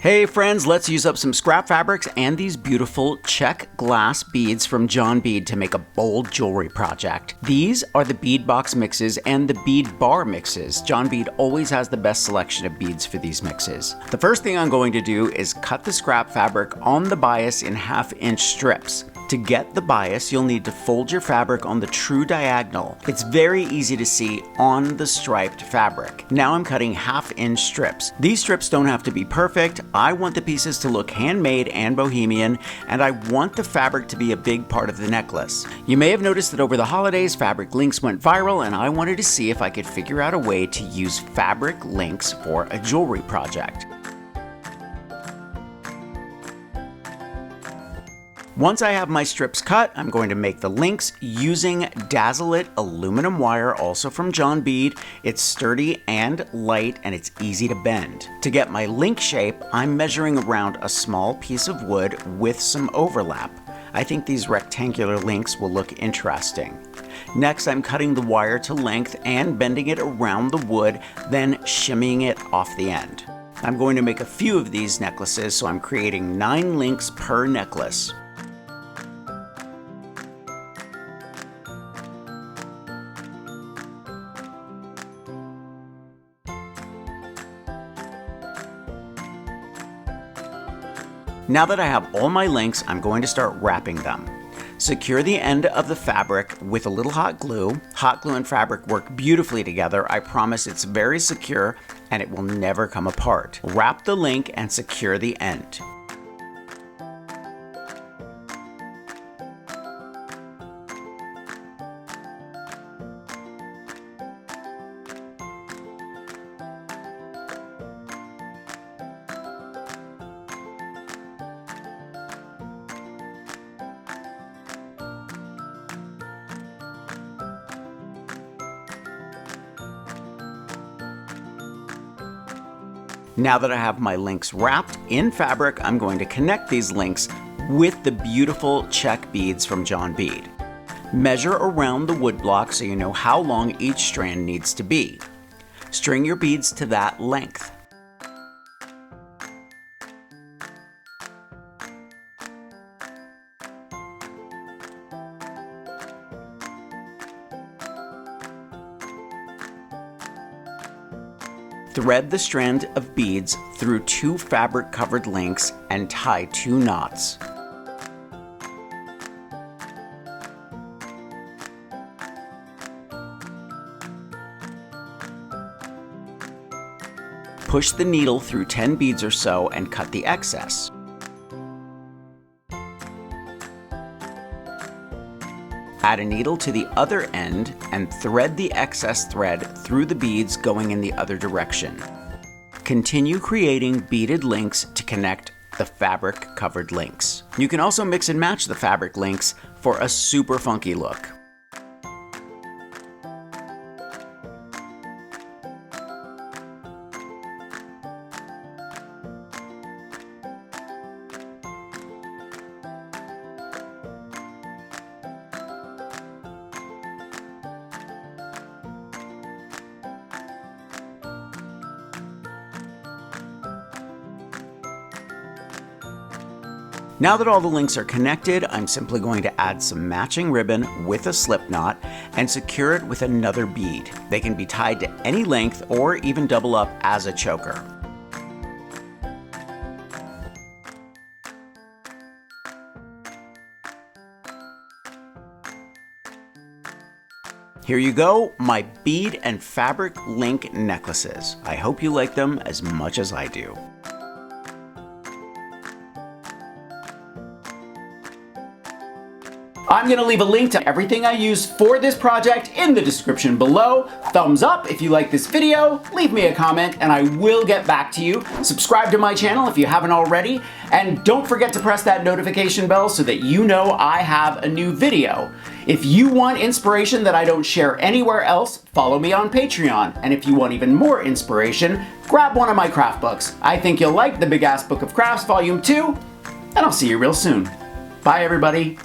Hey friends, let's use up some scrap fabrics and these beautiful Czech glass beads from John Bead to make a bold jewelry project. These are the bead box mixes and the bead bar mixes. John Bead always has the best selection of beads for these mixes. The first thing I'm going to do is cut the scrap fabric on the bias in 1/2-inch strips. To get the bias, you'll need to fold your fabric on the true diagonal. It's very easy to see on the striped fabric. Now I'm cutting 1/2-inch strips. These strips don't have to be perfect. I want the pieces to look handmade and bohemian, and I want the fabric to be a big part of the necklace. You may have noticed that over the holidays, fabric links went viral, and I wanted to see if I could figure out a way to use fabric links for a jewelry project. Once I have my strips cut, I'm going to make the links using Dazzle-It aluminum wire, also from John Bead. It's sturdy and light, and it's easy to bend. To get my link shape, I'm measuring around a small piece of wood with some overlap. I think these rectangular links will look interesting. Next, I'm cutting the wire to length and bending it around the wood, then shimmying it off the end. I'm going to make a few of these necklaces, so I'm creating 9 links per necklace. Now that I have all my links, I'm going to start wrapping them. Secure the end of the fabric with a little hot glue. Hot glue and fabric work beautifully together. I promise it's very secure and it will never come apart. Wrap the link and secure the end. Now that I have my links wrapped in fabric, I'm going to connect these links with the beautiful Czech beads from John Bead. Measure around the wood block so you know how long each strand needs to be. String your beads to that length. Thread the strand of beads through 2 fabric-covered links and tie 2 knots. Push the needle through 10 beads or so and cut the excess. Add a needle to the other end and thread the excess thread through the beads going in the other direction. Continue creating beaded links to connect the fabric-covered links. You can also mix and match the fabric links for a super funky look. Now that all the links are connected, I'm simply going to add some matching ribbon with a slip knot and secure it with another bead. They can be tied to any length or even double up as a choker. Here you go, my bead and fabric link necklaces. I hope you like them as much as I do. I'm going to leave a link to everything I used for this project in the description below. Thumbs up if you like this video, leave me a comment, and I will get back to you. Subscribe to my channel if you haven't already, and don't forget to press that notification bell so that you know I have a new video. If you want inspiration that I don't share anywhere else, follow me on Patreon. And if you want even more inspiration, grab one of my craft books. I think you'll like the Big Ass Book of Crafts Volume 2, and I'll see you real soon. Bye everybody.